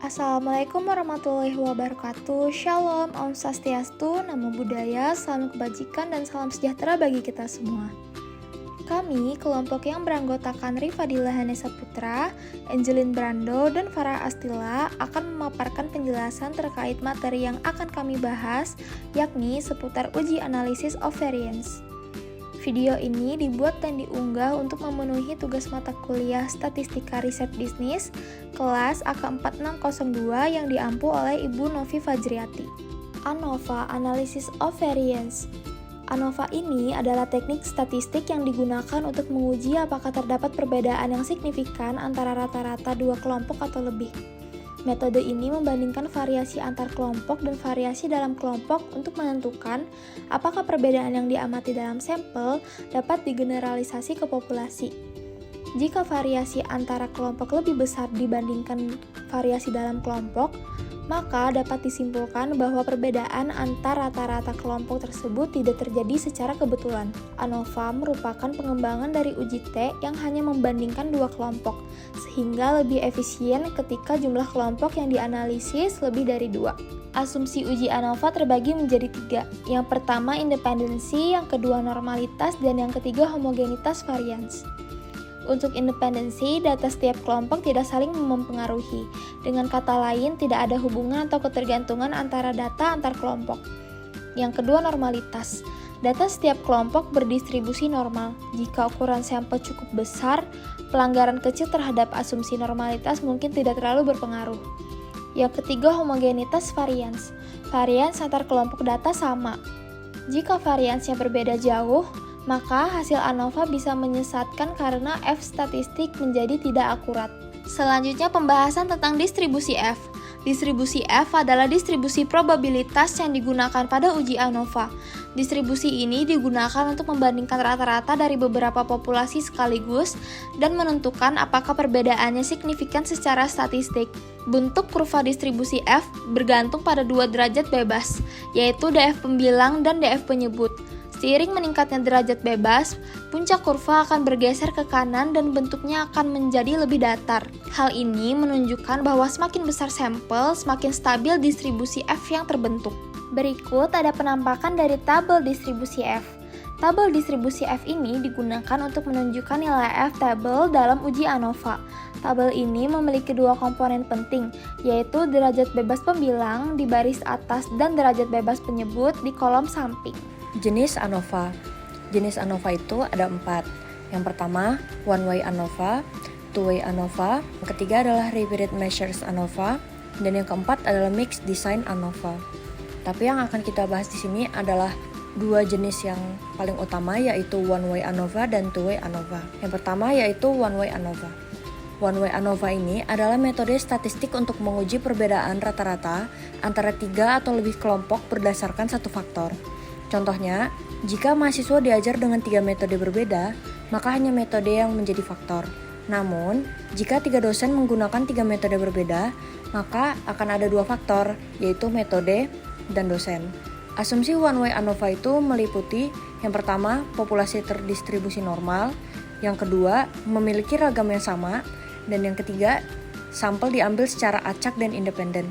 Assalamualaikum warahmatullahi wabarakatuh. Shalom, Om Swastiastu, Namo Buddhaya, salam kebajikan dan salam sejahtera bagi kita semua. Kami, kelompok yang beranggotakan Rifadillah Hanesa Putra, Angelin Brando, dan Farah Astila akan memaparkan penjelasan terkait materi yang akan kami bahas, yakni seputar uji analisis of variance. Video ini dibuat dan diunggah untuk memenuhi tugas mata kuliah Statistika Riset Bisnis kelas AK4602 yang diampu oleh Ibu Novi Fajriati. ANOVA, Analysis of Variance. ANOVA ini adalah teknik statistik yang digunakan untuk menguji apakah terdapat perbedaan yang signifikan antara rata-rata dua kelompok atau lebih. Metode ini membandingkan variasi antar kelompok dan variasi dalam kelompok untuk menentukan apakah perbedaan yang diamati dalam sampel dapat digeneralisasi ke populasi. Jika variasi antara kelompok lebih besar dibandingkan variasi dalam kelompok, maka dapat disimpulkan bahwa perbedaan antar rata-rata kelompok tersebut tidak terjadi secara kebetulan. ANOVA merupakan pengembangan dari uji T yang hanya membandingkan dua kelompok, sehingga lebih efisien ketika jumlah kelompok yang dianalisis lebih dari dua. Asumsi uji ANOVA terbagi menjadi tiga. Yang pertama independensi, yang kedua normalitas, dan yang ketiga homogenitas varians. Untuk independensi, data setiap kelompok tidak saling mempengaruhi. Dengan kata lain, tidak ada hubungan atau ketergantungan antara data antar kelompok. Yang kedua, normalitas. Data setiap kelompok berdistribusi normal. Jika ukuran sampel cukup besar, pelanggaran kecil terhadap asumsi normalitas mungkin tidak terlalu berpengaruh. Yang ketiga, homogenitas varians. Varians antar kelompok data sama. Jika variansnya berbeda jauh, maka hasil ANOVA bisa menyesatkan karena F statistik menjadi tidak akurat. Selanjutnya pembahasan tentang distribusi F. Distribusi F adalah distribusi probabilitas yang digunakan pada uji ANOVA. Distribusi ini digunakan untuk membandingkan rata-rata dari beberapa populasi sekaligus dan menentukan apakah perbedaannya signifikan secara statistik. Bentuk kurva distribusi F bergantung pada dua derajat bebas, yaitu DF pembilang dan DF penyebut. Seiring meningkatnya derajat bebas, puncak kurva akan bergeser ke kanan dan bentuknya akan menjadi lebih datar. Hal ini menunjukkan bahwa semakin besar sampel, semakin stabil distribusi F yang terbentuk. Berikut ada penampakan dari tabel distribusi F. Tabel distribusi F ini digunakan untuk menunjukkan nilai F tabel dalam uji ANOVA. Tabel ini memiliki dua komponen penting, yaitu derajat bebas pembilang di baris atas dan derajat bebas penyebut di kolom samping. Jenis ANOVA. Jenis ANOVA itu ada 4. Yang pertama, one way ANOVA, two way ANOVA, yang ketiga adalah repeated measures ANOVA, dan yang keempat adalah mixed design ANOVA. Tapi yang akan kita bahas di sini adalah dua jenis yang paling utama, yaitu one way ANOVA dan two way ANOVA. Yang pertama yaitu one way ANOVA. One way ANOVA ini adalah metode statistik untuk menguji perbedaan rata-rata antara 3 atau lebih kelompok berdasarkan satu faktor. Contohnya, jika mahasiswa diajar dengan 3 metode berbeda, maka hanya metode yang menjadi faktor. Namun, jika 3 dosen menggunakan 3 metode berbeda, maka akan ada 2 faktor, yaitu metode dan dosen. Asumsi one way ANOVA itu meliputi yang pertama, populasi terdistribusi normal, yang kedua, memiliki ragam yang sama, dan yang ketiga, sampel diambil secara acak dan independen.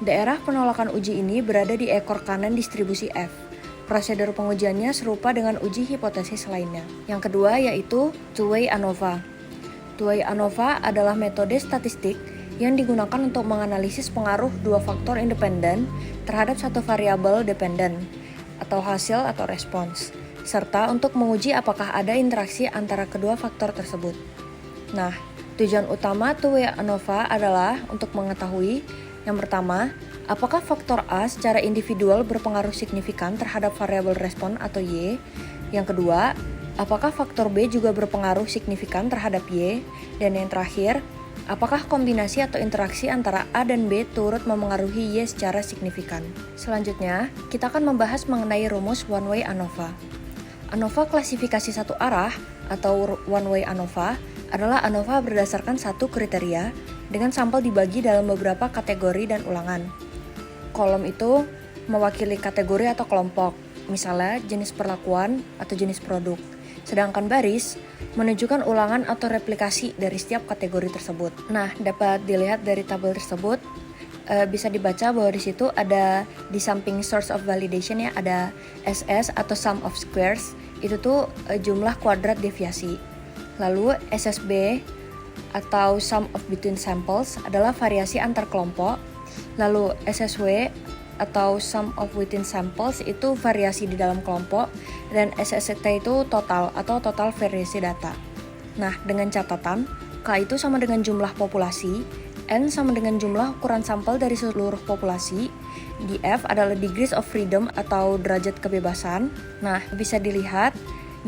Daerah penolakan uji ini berada di ekor kanan distribusi F. Prosedur pengujiannya serupa dengan uji hipotesis lainnya. Yang kedua yaitu two-way ANOVA. Two-way ANOVA adalah metode statistik yang digunakan untuk menganalisis pengaruh dua faktor independen terhadap satu variabel dependen atau hasil atau respons, serta untuk menguji apakah ada interaksi antara kedua faktor tersebut. Nah, tujuan utama two-way ANOVA adalah untuk mengetahui yang pertama, apakah faktor A secara individual berpengaruh signifikan terhadap variabel respon atau Y? Yang kedua, apakah faktor B juga berpengaruh signifikan terhadap Y? Dan yang terakhir, apakah kombinasi atau interaksi antara A dan B turut memengaruhi Y secara signifikan? Selanjutnya, kita akan membahas mengenai rumus one way ANOVA. ANOVA klasifikasi satu arah atau one way ANOVA adalah ANOVA berdasarkan satu kriteria dengan sampel dibagi dalam beberapa kategori dan ulangan. Kolom itu mewakili kategori atau kelompok, misalnya jenis perlakuan atau jenis produk. sedangkan baris menunjukkan ulangan atau replikasi dari setiap kategori tersebut. Nah, dapat dilihat dari tabel tersebut, bisa dibaca bahwa di situ ada di samping source of validation ya, ada SS atau sum of squares, itu tuh jumlah kuadrat deviasi. Lalu SSB atau sum of between samples adalah variasi antar kelompok. Lalu SSW atau sum of within samples itu variasi di dalam kelompok, dan SST itu total atau total variasi data. Nah, dengan catatan K itu sama dengan jumlah populasi, N sama dengan jumlah ukuran sampel dari seluruh populasi, di F adalah degrees of freedom atau derajat kebebasan. Nah, bisa dilihat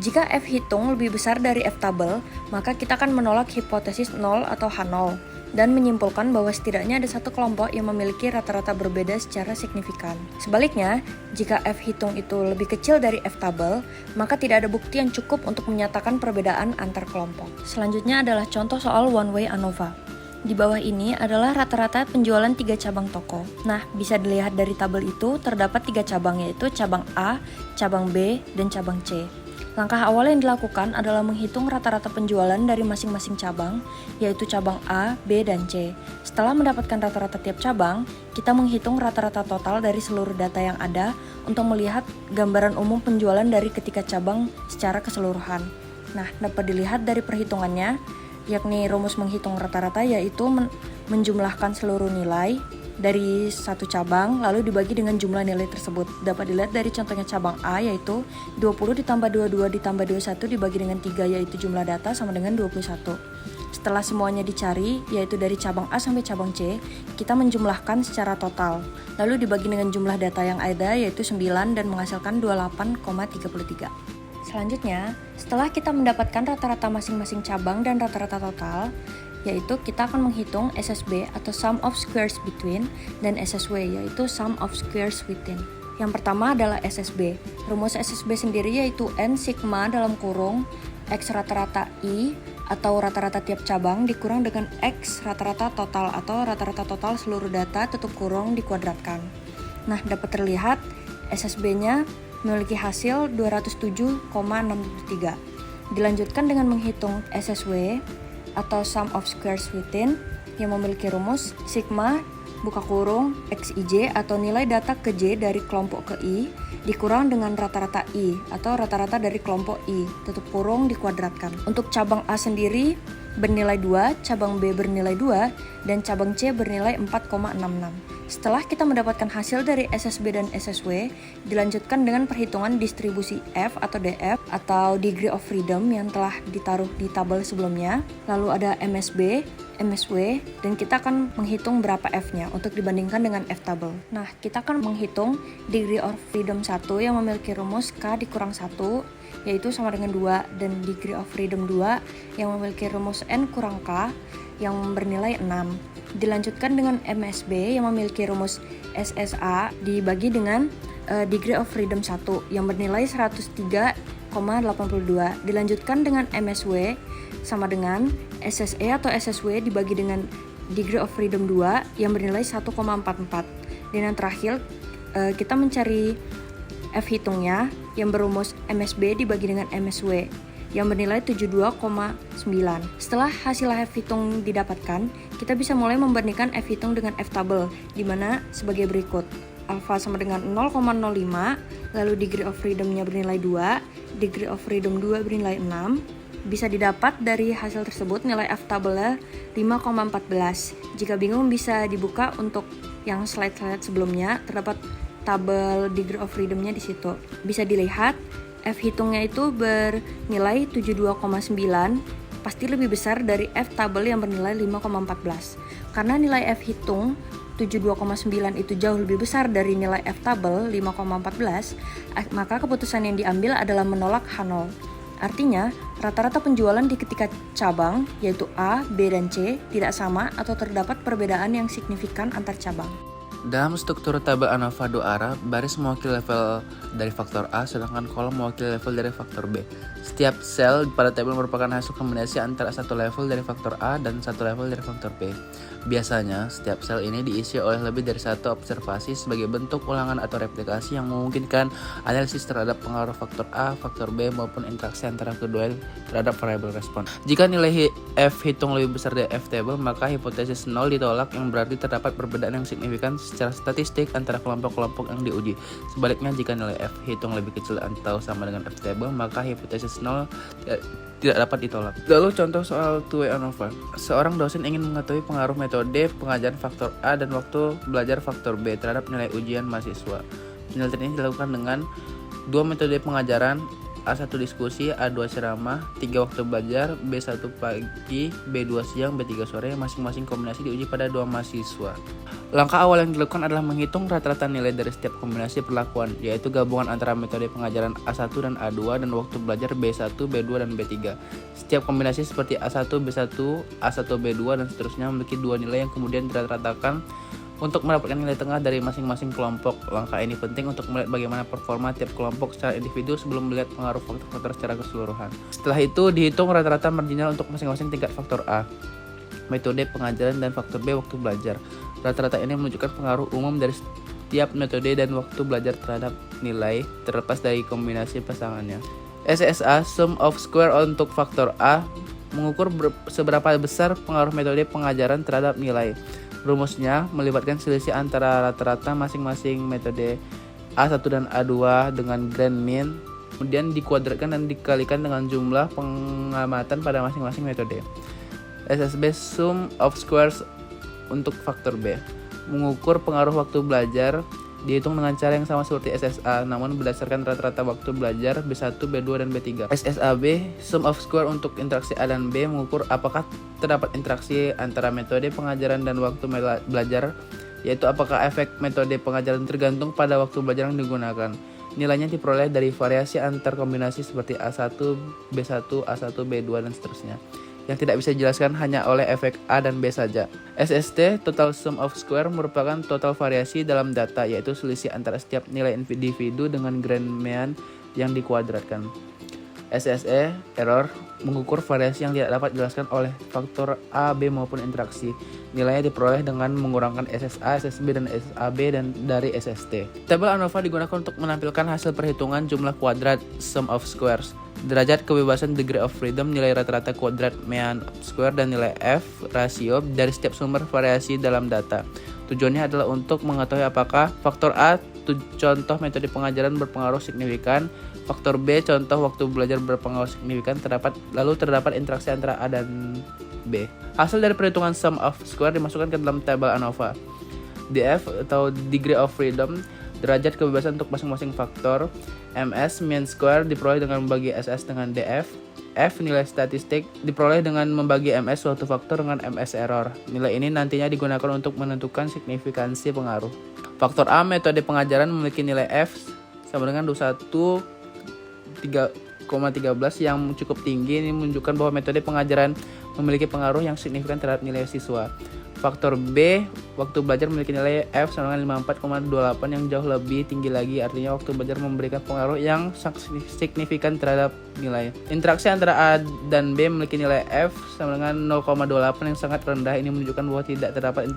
jika F hitung lebih besar dari F tabel, maka kita akan menolak hipotesis 0 atau H0 dan menyimpulkan bahwa setidaknya ada satu kelompok yang memiliki rata-rata berbeda secara signifikan. Sebaliknya, jika F hitung itu lebih kecil dari F tabel, maka tidak ada bukti yang cukup untuk menyatakan perbedaan antar kelompok. Selanjutnya adalah contoh soal one-way ANOVA. Di bawah ini adalah rata-rata penjualan 3 cabang toko. Nah, bisa dilihat dari tabel itu terdapat 3 cabang, yaitu cabang A, cabang B, dan cabang C. Langkah awal yang dilakukan adalah menghitung rata-rata penjualan dari masing-masing cabang, yaitu cabang A, B, dan C. Setelah mendapatkan rata-rata tiap cabang, kita menghitung rata-rata total dari seluruh data yang ada untuk melihat gambaran umum penjualan dari ketiga cabang secara keseluruhan. Nah, dapat dilihat dari perhitungannya, yakni rumus menghitung rata-rata yaitu menjumlahkan seluruh nilai dari satu cabang lalu dibagi dengan jumlah nilai tersebut. Dapat dilihat dari contohnya cabang A, yaitu 20 ditambah 22 ditambah 21 dibagi dengan 3, yaitu jumlah data sama dengan 21. Setelah semuanya dicari, yaitu dari cabang A sampai cabang C, kita menjumlahkan secara total lalu dibagi dengan jumlah data yang ada, yaitu 9, dan menghasilkan 28,33. Selanjutnya, setelah kita mendapatkan rata-rata masing-masing cabang dan rata-rata total, yaitu kita akan menghitung SSB atau sum of squares between, dan SSW yaitu sum of squares within. Yang pertama adalah SSB. Rumus SSB sendiri yaitu N sigma dalam kurung X rata-rata I atau rata-rata tiap cabang dikurang dengan X rata-rata total atau rata-rata total seluruh data tutup kurung dikuadratkan. Nah, dapat terlihat SSB-nya memiliki hasil 207,63. Dilanjutkan dengan menghitung SSW atau sum of squares within yang memiliki rumus sigma buka kurung XIJ atau nilai data ke J dari kelompok ke I dikurang dengan rata-rata I atau rata-rata dari kelompok I tutup kurung dikuadratkan. Untuk cabang A sendiri bernilai 2, cabang B bernilai 2, dan cabang C bernilai 4,66. Setelah kita mendapatkan hasil dari SSB dan SSW, dilanjutkan dengan perhitungan distribusi F atau DF atau degree of freedom yang telah ditaruh di tabel sebelumnya. Lalu ada MSB, MSW, dan kita akan menghitung berapa F-nya untuk dibandingkan dengan F tabel. Nah, kita akan menghitung degree of freedom 1 yang memiliki rumus K dikurang 1, yaitu sama dengan 2, dan degree of freedom 2 yang memiliki rumus N kurang K yang bernilai 6. Dilanjutkan dengan MSB yang memiliki rumus SSA dibagi dengan degree of freedom 1 yang bernilai 103,82. Dilanjutkan dengan MSW sama dengan SSE atau SSW dibagi dengan degree of freedom 2 yang bernilai 1,44. Dan yang terakhir kita mencari F hitungnya yang berumus MSB dibagi dengan MSW yang bernilai 72,9. Setelah hasil F hitung didapatkan, kita bisa mulai membandingkan F hitung dengan F tabel, di mana sebagai berikut. Alpha sama dengan 0,05, lalu degree of freedom-nya bernilai 2, degree of freedom 2 bernilai 6. Bisa didapat dari hasil tersebut nilai F tabelnya 5,14. Jika bingung bisa dibuka untuk yang slide-slide sebelumnya, terdapat tabel degree of freedom-nya di situ. Bisa dilihat F hitungnya itu bernilai 72,9, pasti lebih besar dari F tabel yang bernilai 5,14. Karena nilai F hitung 72,9 itu jauh lebih besar dari nilai F tabel 5,14, maka keputusan yang diambil adalah menolak H0. Artinya, rata-rata penjualan di ketiga cabang, yaitu A, B, dan C, tidak sama atau terdapat perbedaan yang signifikan antar cabang. Dalam struktur tabel ANOVA dua arah, baris mewakili level dari faktor A, sedangkan kolom mewakili level dari faktor B. Setiap sel pada tabel merupakan hasil kombinasi antara satu level dari faktor A dan satu level dari faktor B. Biasanya, setiap sel ini diisi oleh lebih dari satu observasi sebagai bentuk ulangan atau replikasi yang memungkinkan analisis terhadap pengaruh faktor A, faktor B, maupun interaksi antara kedua terhadap variabel respon. Jika nilai F hitung lebih besar dari F table, maka hipotesis 0 ditolak, yang berarti terdapat perbedaan yang signifikan secara statistik antara kelompok-kelompok yang diuji. Sebaliknya, jika nilai F hitung lebih kecil atau sama dengan F table, maka hipotesis 0 tidak dapat ditolak. Lalu contoh soal two-way ANOVA. Seorang dosen ingin mengetahui pengaruh metode pengajaran faktor A dan waktu belajar faktor B terhadap nilai ujian mahasiswa. Penelitian ini dilakukan dengan dua metode pengajaran, A1 diskusi, A2 ceramah, 3 waktu belajar, B1 pagi, B2 siang, B3 sore, masing-masing kombinasi diuji pada 2 mahasiswa. Langkah awal yang dilakukan adalah menghitung rata-rata nilai dari setiap kombinasi perlakuan, yaitu gabungan antara metode pengajaran A1 dan A2 dan waktu belajar B1, B2, dan B3. Setiap kombinasi seperti A1, B1, A1, B2, dan seterusnya memiliki 2 nilai yang kemudian dirata-ratakan untuk mendapatkan nilai tengah dari masing-masing kelompok. Langkah ini penting untuk melihat bagaimana performa tiap kelompok secara individu sebelum melihat pengaruh faktor-faktor secara keseluruhan. Setelah itu dihitung rata-rata marginal untuk masing-masing tingkat faktor A, metode pengajaran, dan faktor B waktu belajar. Rata-rata ini menunjukkan pengaruh umum dari setiap metode dan waktu belajar terhadap nilai, terlepas dari kombinasi pasangannya. SSA, sum of square untuk faktor A, mengukur seberapa besar pengaruh metode pengajaran terhadap nilai. Rumusnya melibatkan selisih antara rata-rata masing-masing metode A1 dan A2 dengan grand mean, kemudian dikuadratkan dan dikalikan dengan jumlah pengamatan pada masing-masing metode. SSB, sum of squares untuk faktor B, mengukur pengaruh waktu belajar, dihitung dengan cara yang sama seperti SSA, namun berdasarkan rata-rata waktu belajar B1, B2, dan B3. SSAB, sum of square untuk interaksi A dan B, mengukur apakah terdapat interaksi antara metode pengajaran dan waktu belajar, yaitu apakah efek metode pengajaran tergantung pada waktu belajar yang digunakan. Nilainya diperoleh dari variasi antar kombinasi seperti A1, B1, A1, B2, dan seterusnya, yang tidak bisa dijelaskan hanya oleh efek A dan B saja. SST, total sum of square, merupakan total variasi dalam data, yaitu selisih antara setiap nilai individu dengan grand mean yang dikuadratkan. SSE, error, mengukur variasi yang tidak dapat dijelaskan oleh faktor A, B, maupun interaksi. Nilainya diperoleh dengan mengurangkan SSA, SSB, dan SSAB dan dari SST. Tabel ANOVA digunakan untuk menampilkan hasil perhitungan jumlah kuadrat sum of squares, derajat kebebasan degree of freedom, nilai rata-rata kuadrat mean square, dan nilai F rasio dari setiap sumber variasi dalam data. Tujuannya adalah untuk mengetahui apakah faktor A, contoh metode pengajaran, berpengaruh signifikan, faktor B, contoh waktu belajar, berpengaruh signifikan, lalu terdapat interaksi antara A dan B. Hasil dari perhitungan sum of square dimasukkan ke dalam tabel ANOVA. DF atau degree of freedom, derajat kebebasan untuk masing-masing faktor. MS, mean square, diperoleh dengan membagi SS dengan DF. F, nilai statistik, diperoleh dengan membagi MS suatu faktor dengan MS error. Nilai ini nantinya digunakan untuk menentukan signifikansi pengaruh. Faktor A, metode pengajaran, memiliki nilai F sama dengan 3,13 yang cukup tinggi. Ini menunjukkan bahwa metode pengajaran memiliki pengaruh yang signifikan terhadap nilai siswa. Faktor B, waktu belajar, memiliki nilai F sama dengan 54,28 yang jauh lebih tinggi lagi. Artinya waktu belajar memberikan pengaruh yang signifikan terhadap nilai. Interaksi antara A dan B memiliki nilai F sama dengan 0,28 yang sangat rendah. Ini menunjukkan bahwa tidak terdapat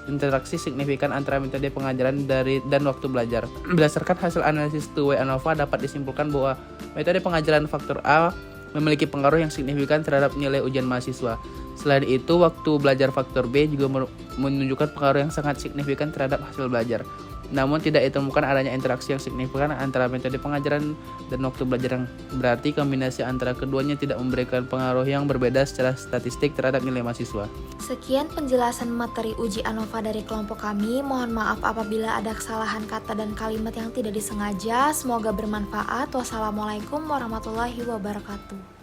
interaksi signifikan antara metode pengajaran dan waktu belajar. Berdasarkan hasil analisis two-way ANOVA, dapat disimpulkan bahwa metode pengajaran faktor A memiliki pengaruh yang signifikan terhadap nilai ujian mahasiswa. Selain itu, waktu belajar faktor B juga menunjukkan pengaruh yang sangat signifikan terhadap hasil belajar. Namun tidak ditemukan adanya interaksi yang signifikan antara metode pengajaran dan waktu belajar, yang berarti kombinasi antara keduanya tidak memberikan pengaruh yang berbeda secara statistik terhadap nilai mahasiswa. Sekian penjelasan materi uji ANOVA dari kelompok kami. Mohon maaf apabila ada kesalahan kata dan kalimat yang tidak disengaja. Semoga bermanfaat. Wassalamualaikum warahmatullahi wabarakatuh.